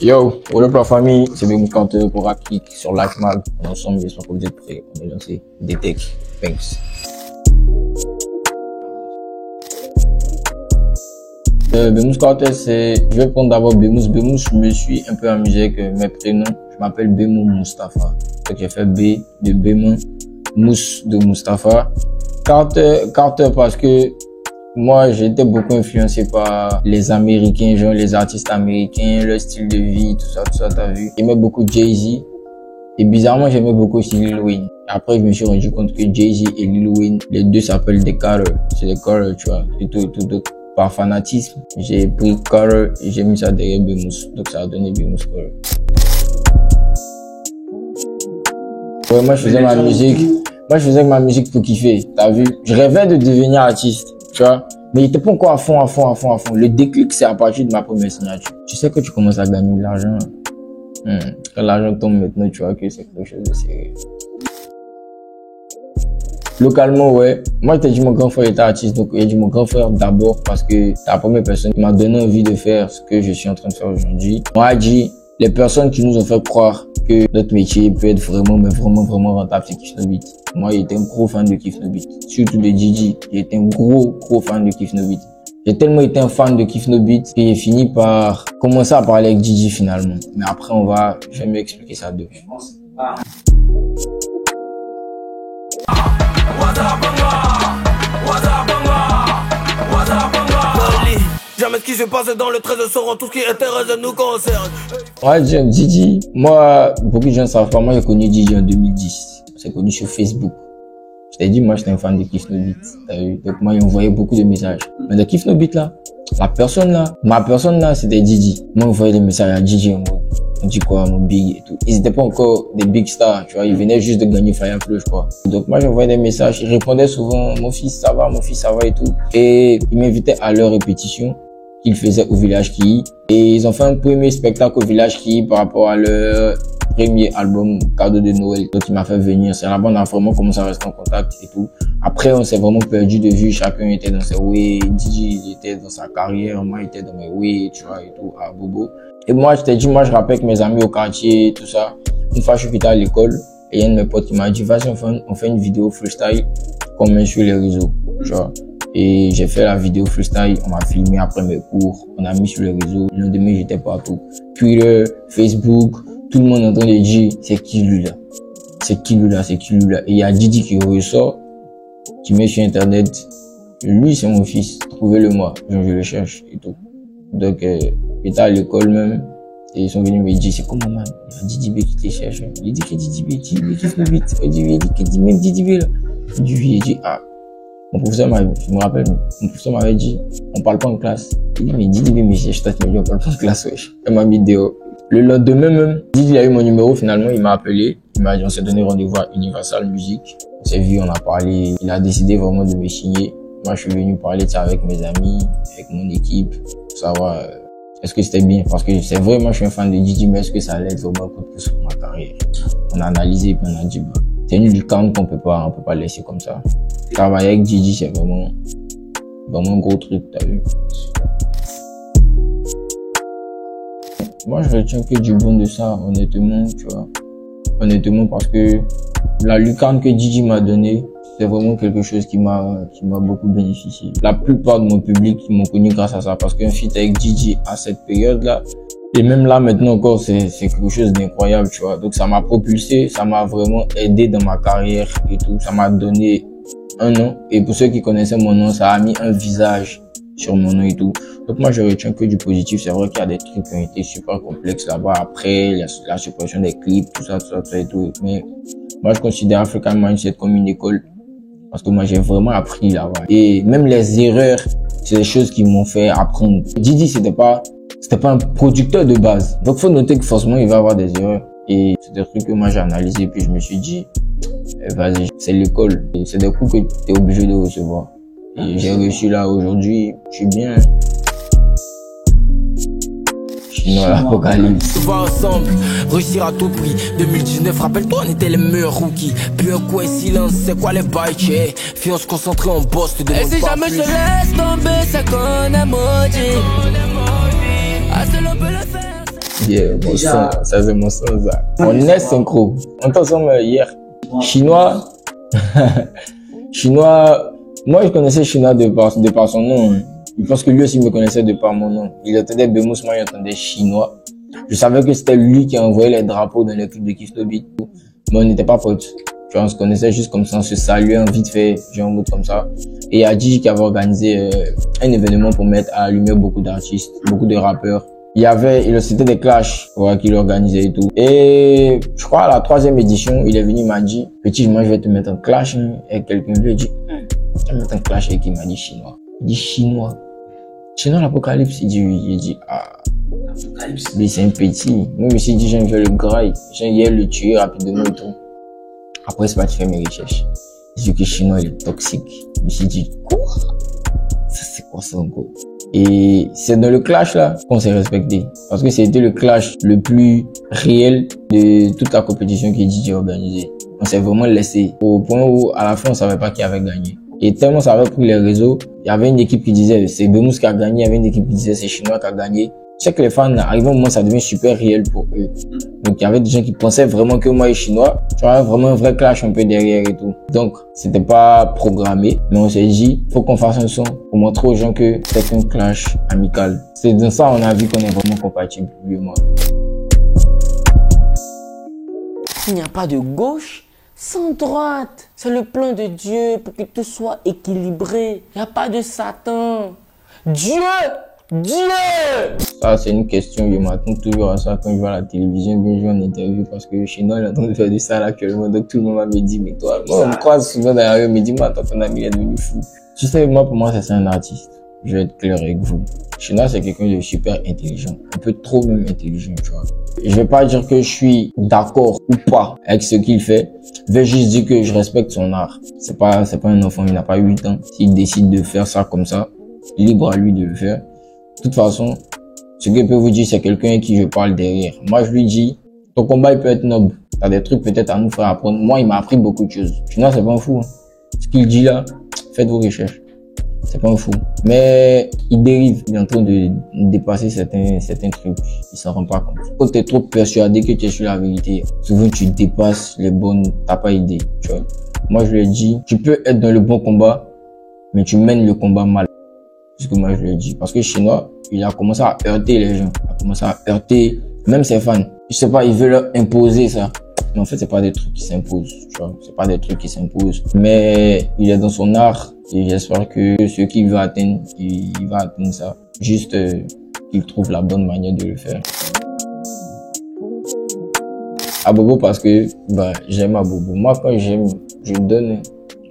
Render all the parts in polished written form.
Yo, what up la famille, c'est Bemous Canteur pour Rapkick sur Life Mag. On est ensemble, j'espère que vous êtes prêts. On est lancé. Detect. Thanks. Bemous Canteur, je vais prendre d'abord Bemous. Bemous, je me suis un peu amusé avec mes prénoms. Je m'appelle Bemous Mustafa. Donc j'ai fait B de Bemous, Mousse de Mustafa. Carter parce que moi, j'ai été beaucoup influencé par les Américains, genre les artistes américains, leur style de vie, tout ça, t'as vu. J'aimais beaucoup Jay-Z. Et bizarrement, j'aimais aussi aussi Lil Wayne. Après, je me suis rendu compte que Jay-Z et Lil Wayne, les deux s'appellent des Carter. C'est des Carter, tu vois. Et tout. Donc, par fanatisme, j'ai pris Carter et j'ai mis ça derrière Bemous. Donc, ça a donné Bemous Carter. Ouais, moi, je faisais ma musique pour kiffer. T'as vu? Je rêvais de devenir artiste. Tu vois, mais il était pas encore à fond. Le déclic, c'est à partir de ma première signature. Tu sais que tu commences à gagner de l'argent. Quand l'argent tombe maintenant, tu vois que c'est quelque chose de sérieux. Localement, ouais. Moi, je t'ai dit mon grand frère était artiste, donc j'ai dit mon grand frère d'abord parce que c'est la première personne qui m'a donné envie de faire ce que je suis en train de faire aujourd'hui. On a dit, les personnes qui nous ont fait croire que notre métier peut être vraiment rentable, c'est Kif No Beat. Moi, j'étais un gros fan de Kif No Beat. Surtout de Djidji. J'étais un gros fan de Kif No Beat. J'ai tellement été un fan de Kif No Beat que j'ai fini par commencer à parler avec Djidji finalement. Mais après, je vais m'expliquer ça deux. Jamais ce qui se passe dans le 13 sauront tout ce qui intéresse nous concerne. Ouais, Djidji, moi, beaucoup de gens ne savent pas, moi j'ai connu Djidji en 2010. C'est connu sur Facebook. Je t'ai dit, moi j'étais un fan de Kif No Beat. T'as vu? Donc moi, il envoyait beaucoup de messages. Mais de Kif No Beat là, ma personne là, c'était Djidji. Moi, on envoyait des messages à Djidji en mode, on dit quoi, mon big et tout. Ils étaient pas encore des big stars, tu vois, ils venaient juste de gagner Fire Flow, je crois. Donc moi, j'envoyais des messages, ils répondaient souvent, mon fils ça va et tout. Et ils m'invitaient à leur répétition qu'ils faisaient au Village Ki. Et ils ont fait un premier spectacle au Village Ki par rapport à leur premier album cadeau de Noël. Donc il m'a fait venir. C'est là-bas on a vraiment commencé à rester en contact et tout. Après on s'est vraiment perdu de vue. Chacun était dans ses ways. Djidji il était dans sa carrière. Moi j'étais dans mes ways, tu vois, et tout, à Bobo. Et moi je t'ai dit, moi je rappelle avec mes amis au quartier, tout ça. Une fois je suis quitté à l'école. Et il y a un de mes potes qui m'a dit, vas-y on fait une vidéo freestyle qu'on met sur les réseaux, tu vois. Et j'ai fait la vidéo freestyle, on m'a filmé après mes cours, on a mis sur les réseaux. Le lendemain, j'étais partout. Twitter, Facebook, tout le monde entend les dire, c'est qui lui là? Et il y a Djidji qui ressort, qui met sur internet, lui c'est mon fils, trouvez-le-moi, je le cherche et tout. Donc, j'étais à l'école même, et ils sont venus me dire, c'est comment man? Il y a Djidji B qui te cherche. Il dit que Djidji B, Kif No Beat. Il dit que même Djidji B là. Il dit, ah. Mon professeur m'avait dit, on parle pas en classe. Il dit, mais Djidji B, mais je t'ai dit, on parle pas en classe, wesh. Elle m'a mis dehors. Le lendemain même, Djidji a eu mon numéro, finalement, il m'a appelé. Il m'a dit, on s'est donné rendez-vous à Universal Music. On s'est vu, on a parlé. Il a décidé vraiment de me signer. Moi, je suis venu parler de ça avec mes amis, avec mon équipe, pour savoir, est-ce que c'était bien? Parce que c'est vrai, moi, je suis un fan de Djidji, mais est-ce que ça allait être vraiment un coup de pouce pour ma carrière? On a analysé, puis on a dit, bah, c'est une lucarne qu'on peut pas laisser comme ça. Travailler avec Djidji, c'est vraiment un gros truc, t'as vu. Moi, je retiens que du bon de ça, honnêtement, tu vois. Honnêtement, parce que la lucarne que Djidji m'a donnée, c'est vraiment quelque chose qui m'a beaucoup bénéficié. La plupart de mon public m'ont connu grâce à ça, parce qu'un feat avec Djidji à cette période-là, et même là, maintenant encore, c'est quelque chose d'incroyable, tu vois. Donc, ça m'a propulsé, ça m'a vraiment aidé dans ma carrière et tout. Ça m'a donné un nom. Et pour ceux qui connaissaient mon nom, ça a mis un visage sur mon nom et tout. Donc, moi, je retiens que du positif. C'est vrai qu'il y a des trucs qui ont été super complexes là-bas. Après, la suppression des clips, tout ça et tout. Mais moi, je considère African Mindset comme une école. Parce que moi, j'ai vraiment appris là-bas. Et même les erreurs, c'est des choses qui m'ont fait apprendre. Djidji, c'était pas un producteur de base. Donc, faut noter que forcément, il va avoir des erreurs. Et c'est des trucs que moi, j'ai analysé. Puis, je me suis dit, vas-y, c'est l'école. Et c'est des coups que tu es obligé de recevoir. Et j'ai réussi là aujourd'hui. Je suis bien. Je suis dans l'apocalypse. On va ensemble, réussir à tout prix. 2019, rappelle-toi, on était les meilleurs rookies. Puis un coin silence, c'est quoi les bails, tchè? Puis on se concentrait en boss, te demande pas plus. Et si jamais je laisse tomber, c'est qu'on a maudit. Ah, c'est l'on peut le faire. Yeah, mon son, ça c'est mon son, ça. On est synchro. On était ensemble hier. Chinois. Chinois. Moi, je connaissais Chinois de par son nom. Hein. Je pense que lui aussi me connaissait de par mon nom. Il entendait Bemous, moi, il entendait Chinois. Je savais que c'était lui qui envoyait les drapeaux dans l'équipe de Kiss No Beat. Mais on n'était pas potes. Tu vois, on se connaissait juste comme ça, on se saluait en vite fait, genre en mode comme ça. Et il y a Gigi qui avait organisé un événement pour mettre à la lumière beaucoup d'artistes, beaucoup de rappeurs. C'était des clashs, ouais, qu'il organisait et tout. Et je crois à la 3e édition, il est venu, il m'a dit, petit, moi je vais te mettre un clash, hein. Et quelqu'un lui a dit, tu vas mettre un clash, et qui m'a dit chinois. Il dit chinois. Chinois l'Apocalypse, il dit oui. Il dit, l'Apocalypse. Mais c'est un petit. Moi, je me suis dit, j'ai envie de le grailler. J'ai envie de le tuer rapidement et tout. Après, c'est pas de faire mes recherches. J'ai vu que chinois, il est toxique. Je me suis dit, quoi? Ça, c'est quoi ça encore? Et c'est dans le clash là qu'on s'est respecté. Parce que c'était le clash le plus réel de toute la compétition que DJ a organisée. On s'est vraiment laissé au point où à la fin on savait pas qui avait gagné. Et tellement ça avait pris les réseaux, il y avait une équipe qui disait c'est Bemous qui a gagné, il y avait une équipe qui disait c'est Chinois qui a gagné. Je sais que les fans, arrivé au moment ça devient super réel pour eux. Donc il y avait des gens qui pensaient vraiment que moi et Chinois, tu vois, vraiment un vrai clash un peu derrière et tout. Donc c'était pas programmé, mais on s'est dit, faut qu'on fasse un son pour montrer aux gens que c'est un clash amical. C'est dans ça on a vu qu'on est vraiment compatibles, lui et moi. Il n'y a pas de gauche sans droite. C'est le plan de Dieu pour que tout soit équilibré. Il n'y a pas de Satan. Dieu! Ça, c'est une question, je m'attends toujours à ça quand je vois la télévision, bien joué en interview, parce que chez nous, il est en train de faire du sale actuellement, donc tout le monde va me dire, mais toi, moi, on me croise souvent dans la rue, on me dit, moi, ton ami, il est devenu fou. Tu sais, moi, pour moi, c'est un artiste. Je vais être clair avec vous. Chinois, c'est quelqu'un de super intelligent. Un peu trop même intelligent, tu vois. Je vais pas dire que je suis d'accord ou pas avec ce qu'il fait. Je vais juste dire que je respecte son art. C'est pas un enfant, il n'a pas 8 ans. S'il décide de faire ça comme ça, libre à lui de le faire. De toute façon, ce que je peux vous dire, c'est quelqu'un à qui je parle derrière. Moi, je lui dis, ton combat, il peut être noble. T'as des trucs peut-être à nous faire apprendre. Moi, il m'a appris beaucoup de choses. Chinois, c'est pas un fou. Hein. Ce qu'il dit là, faites vos recherches. C'est pas un fou. Mais il dérive. Il est en train de dépasser certains trucs. Il s'en rend pas compte. Quand t'es trop persuadé que tu es sur la vérité, souvent tu dépasses les bonnes, t'as pas idée, tu vois. Moi, je lui ai dit, tu peux être dans le bon combat, mais tu mènes le combat mal. C'est ce que moi je lui ai dit. Parce que Chinois, il a commencé à heurter les gens. Il a commencé à heurter même ses fans. Je sais pas, il veut leur imposer ça. Mais en fait, c'est pas des trucs qui s'imposent, tu vois. C'est pas des trucs qui s'imposent. Mais il est dans son art. Et j'espère que ce qu'il veut atteindre, il va atteindre ça. Juste qu'il trouve la bonne manière de le faire. Abobo parce que j'aime Abobo. Moi, quand j'aime, je donne.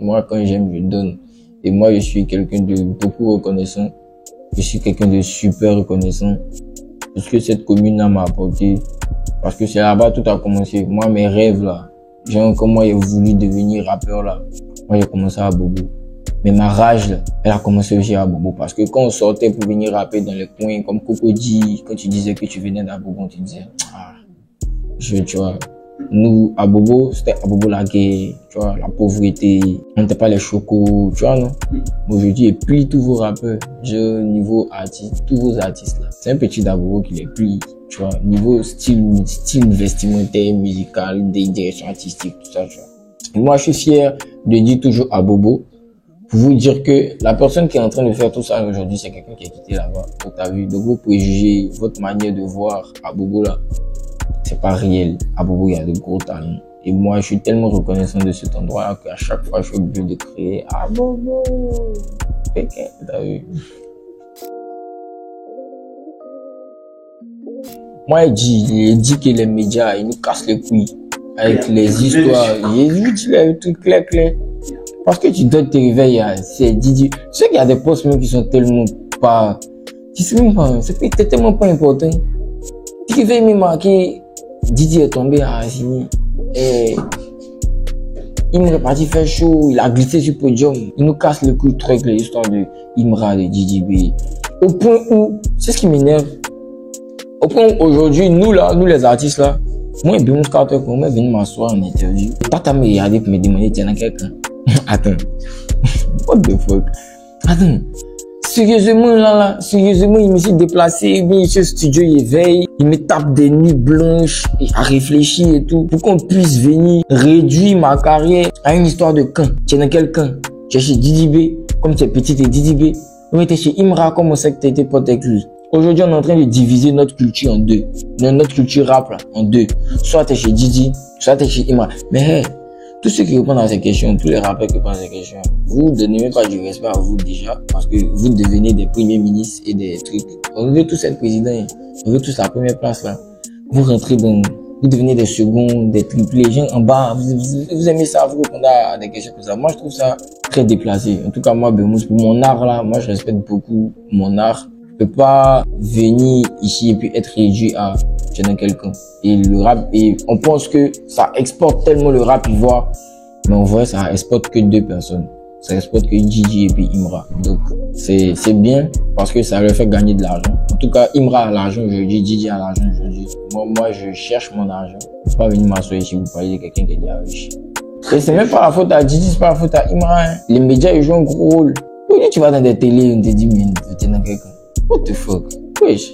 Moi, quand j'aime, je donne. Et moi, je suis quelqu'un de beaucoup reconnaissant. Je suis quelqu'un de super reconnaissant. Parce que cette commune m'a apporté. Parce que c'est là-bas tout a commencé. Moi, mes rêves là. Genre, comme moi, j'ai voulu devenir rappeur là. Moi, j'ai commencé à Abobo. Mais ma rage là, elle a commencé aussi à Abobo. Parce que quand on sortait pour venir rapper dans les coins, comme Cocody, quand tu disais que tu venais d'Abobo, on te disait, tu vois. Nous, à Bobo, c'était à Bobo la guerre, tu vois, la pauvreté, on n'était pas les chocos, tu vois, non? Aujourd'hui, et puis tous vos rappeurs, niveau artiste, tous vos artistes là, c'est un petit d'Abobo qui les plie, tu vois, niveau style vestimentaire, musical, des directions artistiques, tout ça, tu vois. Et moi, je suis fier de dire toujours à Bobo, pour vous dire que la personne qui est en train de faire tout ça aujourd'hui, c'est quelqu'un qui a quitté là-bas, donc t'as vu, donc vous pouvez juger votre manière de voir à Bobo là. C'est pas réel. À Bobo, il y a de gros talents. Et moi, je suis tellement reconnaissant de cet endroit-là qu'à chaque fois, je suis obligé de créer à Bobo. T'as vu? Moi, il dit que les médias, ils nous cassent les couilles avec les histoires. J'ai dit les trucs clair. Parce que tu dois te réveiller, c'est Didi. Tu sais qu'il y a des postes même qui sont tellement pas, tu sais même pas, c'est tellement pas important. Tu réveilles même marqué, Didi est tombé à Assini. Et il me repartit faire chaud, il a glissé sur le podium. Il nous casse le cou trop avec l'histoire de Imra, de Didi B. Au point où, c'est ce qui m'énerve. Au point où aujourd'hui, nous les artistes là, moi et Bemous Carter, quand on est venu m'asseoir en interview, Tata me regardé pour me demander, tiens, quelqu'un. Attends. What the fuck? Attends. Sérieusement, sérieusement, il me s'est déplacé, il vient ici au studio, il veille, il me tape des nuits blanches à réfléchir et tout, pour qu'on puisse venir réduire ma carrière à une histoire de camp. Tu es dans quel camp? Tu es chez Didi B, comme tu es petit, tu es Didi B. Ou tu es chez Imra, comme on sait que tu étais pote avec lui. Aujourd'hui, on est en train de diviser notre culture en deux. Notre culture rap, là, en deux. Soit tu es chez Didi, soit tu es chez Imra. Mais hey, tous ceux qui répondent à ces questions, tous les rappeurs qui répondent à ces questions, vous ne donnez même pas du respect à vous déjà, parce que vous devenez des premiers ministres et des trucs. On veut tous être président, on veut tous la première place là. Vous rentrez dans, vous devenez des seconds, des triplés, les gens en bas, vous aimez ça, vous répondez à des questions comme ça. Moi, je trouve ça très déplacé. En tout cas, moi, Bemous, pour mon art là, moi, je respecte beaucoup mon art. Je peux pas venir ici et puis être réduit à tu es dans quelqu'un. Et le rap, et on pense que ça exporte tellement le rap ivoire, mais en vrai, ça exporte que deux personnes. Ça exporte que Gigi et puis Imra. Donc, c'est bien parce que ça leur fait gagner de l'argent. En tout cas, Imra a l'argent aujourd'hui, Gigi a l'argent aujourd'hui. Moi, je cherche mon argent. Je peux pas venir m'asseoir ici, vous parlez de quelqu'un qui est déjà riche. Et c'est même pas la faute à Gigi, c'est pas la faute à Imra, hein. Les médias, ils jouent un gros rôle. Aujourd'hui, tu vas dans des télés, on te dit, mais tu es dans quelqu'un. What the fuck? Wesh.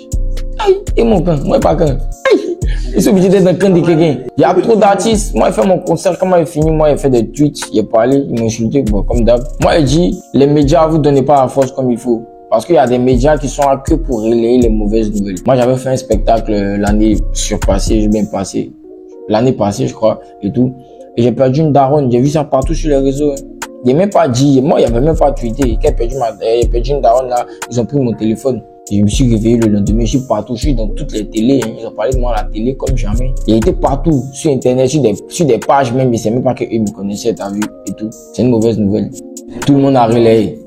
Aïe, et mon camp, moi pas camp. Aïe, ils sont obligés d'être dans le camp de quelqu'un. Il y a trop d'artistes. Moi, j'ai fait mon concert, quand il fini, moi, j'ai fait des tweets, il a parlé, il m'a insulté, bon, comme d'hab. Moi, il dit, les médias, vous donnez pas la force comme il faut. Parce qu'il y a des médias qui sont là que pour relayer les mauvaises nouvelles. Moi, j'avais fait un spectacle l'année surpassée, j'ai bien passé. L'année passée, je crois, et tout. Et j'ai perdu une daronne, j'ai vu ça partout sur les réseaux. Il n'a même pas dit, moi, il n'avait même pas tweeté. Quand j'ai perdu une daronne là, ils ont pris mon téléphone. Et je me suis réveillé le lendemain, je suis partout, je suis dans toutes les télés, hein. Ils ont parlé de moi à la télé comme jamais. Il était partout, sur internet, sur des pages même, mais c'est même pas qu'eux me connaissaient, t'as vu, et tout. C'est une mauvaise nouvelle. Tout le monde a relayé.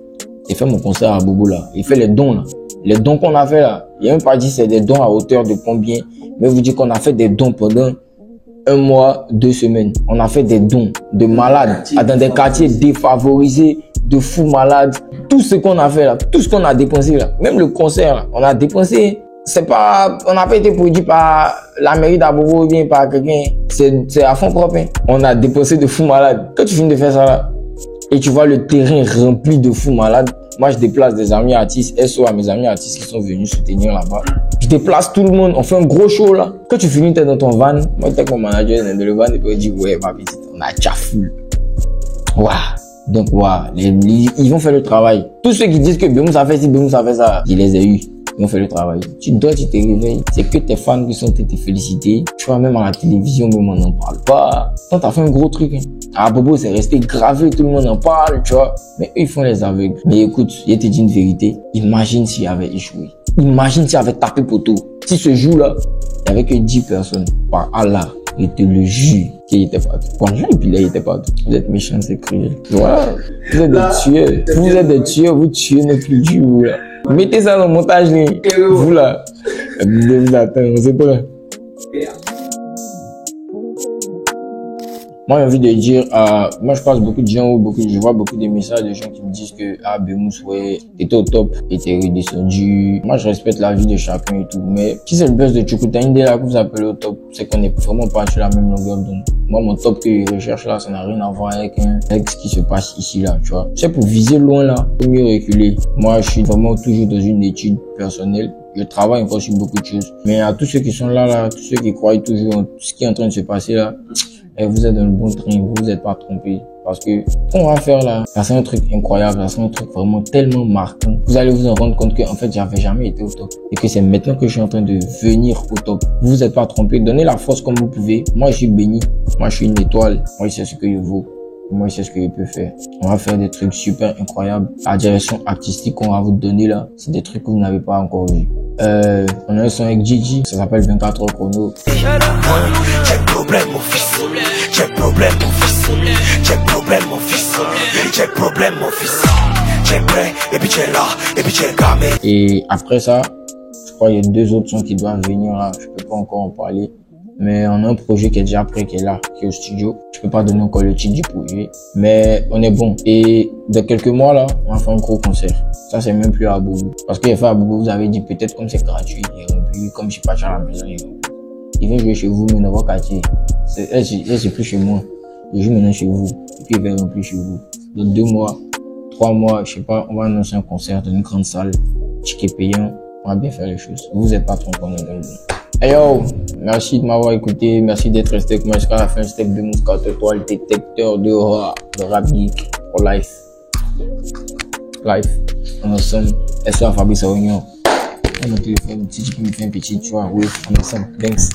J'ai fait mon concert à Bobo là. Il fait les dons là. Les dons qu'on a fait là. Il n'a même pas dit c'est des dons à hauteur de combien. Mais vous dites qu'on a fait des dons pendant 1 mois, 2 semaines. On a fait des dons de malades dans des quartiers défavorisés, de fous malades. Tout ce qu'on a fait là, tout ce qu'on a dépensé là, même le concert là, on a dépensé. C'est pas, on n'a pas été produit par la mairie d'Abobo ou bien par quelqu'un. C'est à fond propre. Hein. On a dépensé de fous malades. Quand tu finis de faire ça là, et tu vois le terrain rempli de fous malades, moi je déplace des amis artistes, SO à mes amis artistes qui sont venus soutenir là-bas. Je déplace tout le monde, on fait un gros show là. Quand tu finis, t'es dans ton van, moi j'étais avec mon manager dans le van et puis il dit ouais ma petite, on a déjà full. Waouh. Donc waouh, ils vont faire le travail. Tous ceux qui disent que Bemous a fait ci, Bemous a fait ça, je les ai eus. Ils ont fait le travail. Tu dors, tu te réveilles. C'est que tes fans qui sont te féliciter. Tu vois, même à la télévision, même on n'en parle pas. Quand t'as fait un gros truc, hein. À Bobo, c'est resté gravé, tout le monde en parle, tu vois. Mais eux, ils font les aveugles. Mais écoute, je te dis une vérité. Imagine s'il avait échoué. Imagine s'il avait tapé poteau. Si ce jour-là, il n'y avait que 10 personnes. Par Allah, je te le jure qu'il était pas tout. Quand Jean Pilet, il était pas tout. Vous êtes méchants, c'est cruel. Voilà. Vous êtes des tueurs. Vous êtes des tueurs, vous tuez nos cultures, là. Mettez ça dans le montage, vous là. Vous attendez, on sait pas. Moi, j'ai envie de dire, moi, je passe beaucoup de gens, je vois beaucoup de messages de gens qui me disent que, Bemous, ouais, t'étais au top, et t'es redescendu. Moi, je respecte la vie de chacun et tout. Mais, si c'est le buzz de Tchoukoutaïndé là que vous appelez au top, c'est qu'on est vraiment pas sur la même longueur d'onde. Moi, mon top que je recherche là, ça n'a rien à voir avec ce qui se passe ici là, tu vois. C'est pour viser loin là, faut mieux reculer. Moi, je suis vraiment toujours dans une étude personnelle. Je travaille encore sur beaucoup de choses. Mais à tous ceux qui sont là, tous ceux qui croient toujours en ce qui est en train de se passer là, et vous êtes dans le bon train, vous vous êtes pas trompé. Parce que, ce qu'on va faire là, ça c'est un truc incroyable, ça c'est un truc vraiment tellement marquant. Vous allez vous en rendre compte que, en fait, j'avais jamais été au top. Et que c'est maintenant que je suis en train de venir au top. Vous vous êtes pas trompé. Donnez la force comme vous pouvez. Moi, je suis béni. Moi, je suis une étoile. Moi, je sais ce que je vaux. Moi, je sais ce que je peux faire. On va faire des trucs super incroyables. La direction artistique qu'on va vous donner là, c'est des trucs que vous n'avez pas encore vu. On a un son avec Gigi, ça s'appelle 24 heures chrono. J'ai problème mon fils, j'ai problème mon fils, j'ai problème mon fils, j'ai problème mon fils, j'ai prêt, et puis j'ai là, et puis j'ai gamé. Et après ça, je crois qu'il y a 2 autres sons qui doivent venir là, je peux pas encore en parler. Mais on a un projet qui est déjà prêt, qui est là, qui est au studio. Je peux pas donner encore le titre du projet, mais on est bon. Et dans quelques mois là, on va faire un gros concert. Ça c'est même plus à Bobo. Parce que fait à Bobo, vous avez dit peut-être comme c'est gratuit, il remplit, comme je suis pas à la maison, il remplit. Il vient jouer chez vous, mais dans votre quartier. C'est plus chez moi. Il joue maintenant chez vous. Et puis il va remplir chez vous. Dans 2 mois, 3 mois, je sais pas, on va annoncer un concert dans une grande salle, ticket payant, on va bien faire les choses. Vous êtes pas trompé, on est dans le bon. Hey yo, merci de m'avoir écouté, merci d'être resté avec moi jusqu'à la fin. C'était de Mousse 4 étoiles, détecteur de rap geek pour life. Life, on est ensemble. Est-ce que Fabrice Augnon? On a mon téléphone, si tu peux me faire un petit, tu vois, oui, on est ensemble. Thanks.